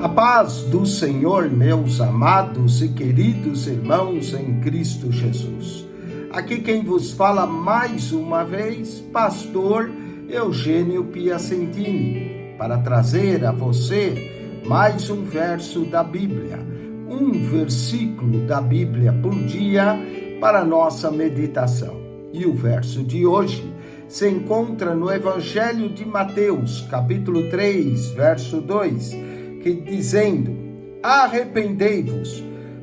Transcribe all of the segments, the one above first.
A paz do Senhor, meus amados e queridos irmãos em Cristo Jesus. Aqui quem vos fala mais uma vez, pastor Eugênio Piacentini, para trazer a você mais um verso da Bíblia, um versículo da Bíblia por dia para nossa meditação. E o verso de hoje se encontra no Evangelho de Mateus, capítulo 3, verso 2, que dizendo: arrependei-vos,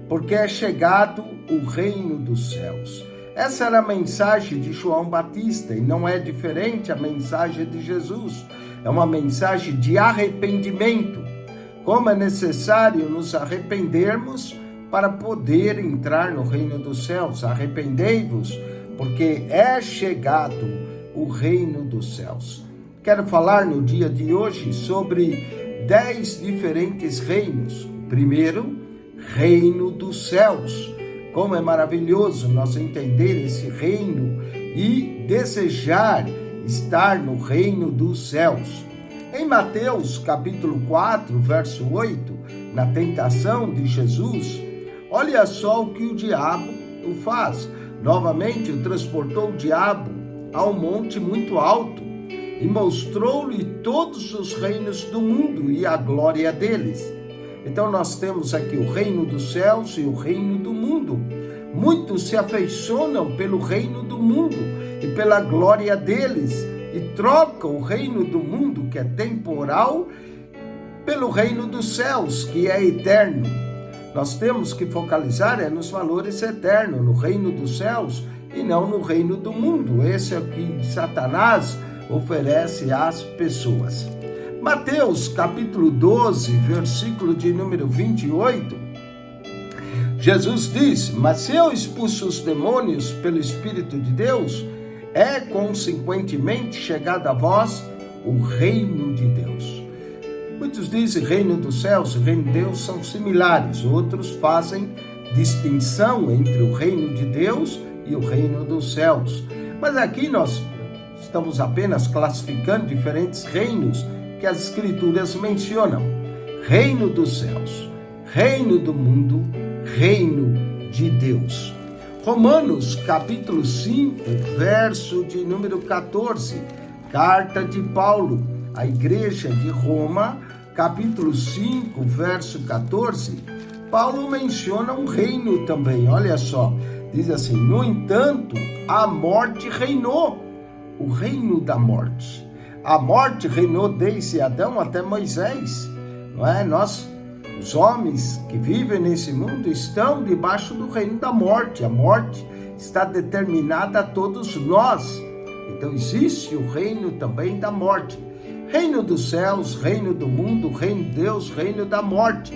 porque é chegado o reino dos céus. Essa era a mensagem de João Batista e não é diferente a mensagem de Jesus. É uma mensagem de arrependimento. Como é necessário nos arrependermos para poder entrar no reino dos céus. Arrependei-vos, porque é chegado o reino dos céus. Quero falar no dia de hoje sobre 10 diferentes reinos. Primeiro, reino dos céus. Como é maravilhoso nós entender esse reino e desejar estar no reino dos céus. Em Mateus capítulo 4, verso 8, na tentação de Jesus, olha só o que o diabo o faz. Novamente transportou o diabo a um monte muito alto e mostrou-lhe todos os reinos do mundo e a glória deles. Então nós temos aqui o reino dos céus e o reino do mundo. Muitos se afeiçonam pelo reino do mundo e pela glória deles e trocam o reino do mundo, que é temporal, pelo reino dos céus, que é eterno. Nós temos que focalizar nos valores eternos, no reino dos céus e não no reino do mundo. Esse é o que Satanás oferece às pessoas. Mateus capítulo 12, versículo de número 28, Jesus diz: mas se eu expulso os demônios pelo Espírito de Deus, é consequentemente chegado a vós o reino de Deus. Muitos dizem reino dos céus e reino de Deus são similares, outros fazem distinção entre o reino de Deus e o reino dos céus. Mas aqui nós estamos apenas classificando diferentes reinos que as Escrituras mencionam. Reino dos céus, reino do mundo, reino de Deus. Romanos capítulo 5, verso de número 14. Carta de Paulo à igreja de Roma, capítulo 5, verso 14. Paulo menciona um reino também, olha só. Diz assim: no entanto, a morte reinou. O reino da morte. A morte reinou desde Adão até Moisés, não é? Nós, os homens que vivem nesse mundo, estão debaixo do reino da morte. A morte está determinada a todos nós. Então existe o reino também da morte. Reino dos céus, reino do mundo, reino de Deus, reino da morte.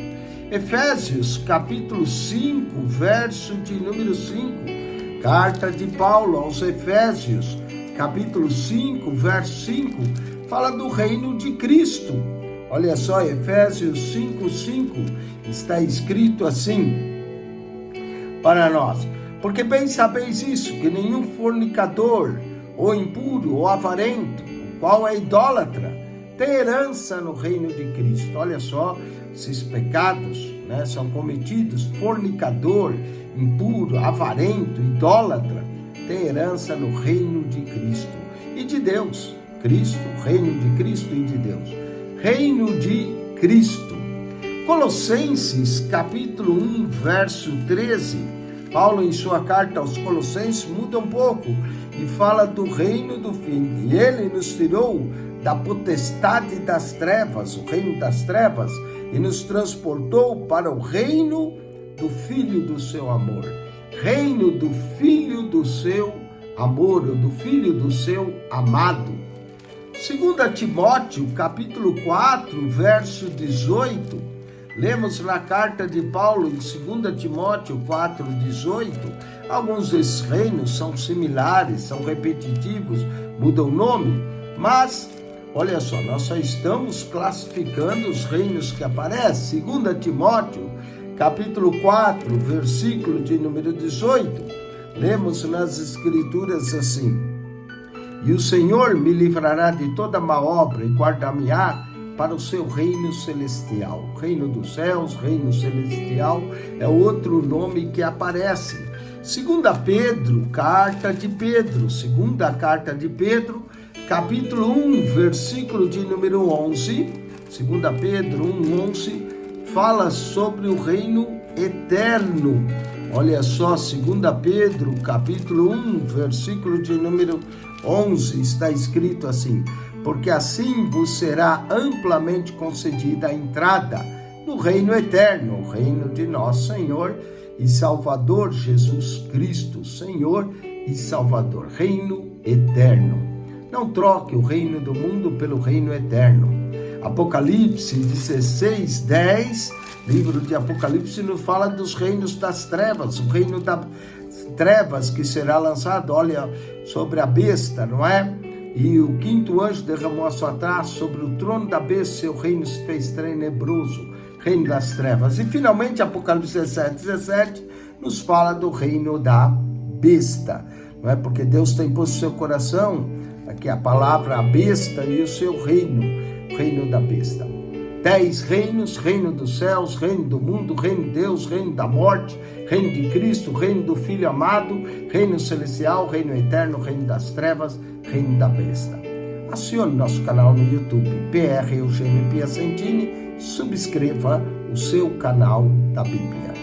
Efésios capítulo 5, verso de número 5. Carta de Paulo aos Efésios, capítulo 5, verso 5, fala do reino de Cristo. Olha só, Efésios 5:5, está escrito assim para nós: porque bem sabeis isso, que nenhum fornicador, ou impuro, ou avarento, o qual é idólatra, tem herança no reino de Cristo. Olha só, esses pecados, são cometidos: fornicador, impuro, avarento, idólatra, tem herança no reino de Cristo e de Deus. Cristo, reino de Cristo e de Deus. Reino de Cristo. Colossenses, capítulo 1, verso 13. Paulo, em sua carta aos Colossenses, muda um pouco e fala do reino do Filho. E ele nos tirou da potestade das trevas, o reino das trevas, e nos transportou para o reino do Filho do seu amor. Reino do Filho do seu amor, do Filho do seu amado. 2 Timóteo, capítulo 4, verso 18, lemos na carta de Paulo em 2 Timóteo 4, 18, alguns desses reinos são similares, são repetitivos, mudam o nome, mas, olha só, nós só estamos classificando os reinos que aparecem. 2 Timóteo, capítulo 4, versículo de número 18, lemos nas Escrituras assim: e o Senhor me livrará de toda má obra e guardar-me-á para o seu reino celestial. Reino dos céus, reino celestial é outro nome que aparece. Segunda Pedro, carta de Pedro, segunda carta de Pedro, capítulo 1, versículo de número 11, segunda Pedro 1:11, fala sobre o reino eterno. Olha só, segunda Pedro, capítulo 1, versículo de número 11, está escrito assim: porque assim vos será amplamente concedida a entrada no reino eterno, o reino de nosso Senhor e Salvador Jesus Cristo, Senhor e Salvador, reino eterno. Não troque o reino do mundo pelo reino eterno. Apocalipse 16:10, livro de Apocalipse, nos fala dos reinos das trevas, o reino das trevas que será lançado, olha, sobre a besta, não é? E o quinto anjo derramou a sua taça sobre o trono da besta, seu reino se fez tenebroso, reino das trevas. E finalmente Apocalipse 17:17 nos fala do reino da besta, não é? Porque Deus tem posto no seu coração aqui a palavra a besta e o seu reino, reino da besta. 10 reinos: reino dos céus, reino do mundo, reino de Deus, reino da morte, reino de Cristo, reino do Filho amado, reino celestial, reino eterno, reino das trevas, reino da besta. Acione nosso canal no YouTube, PR Eugênio Piacentini, subscreva o seu canal da Bíblia.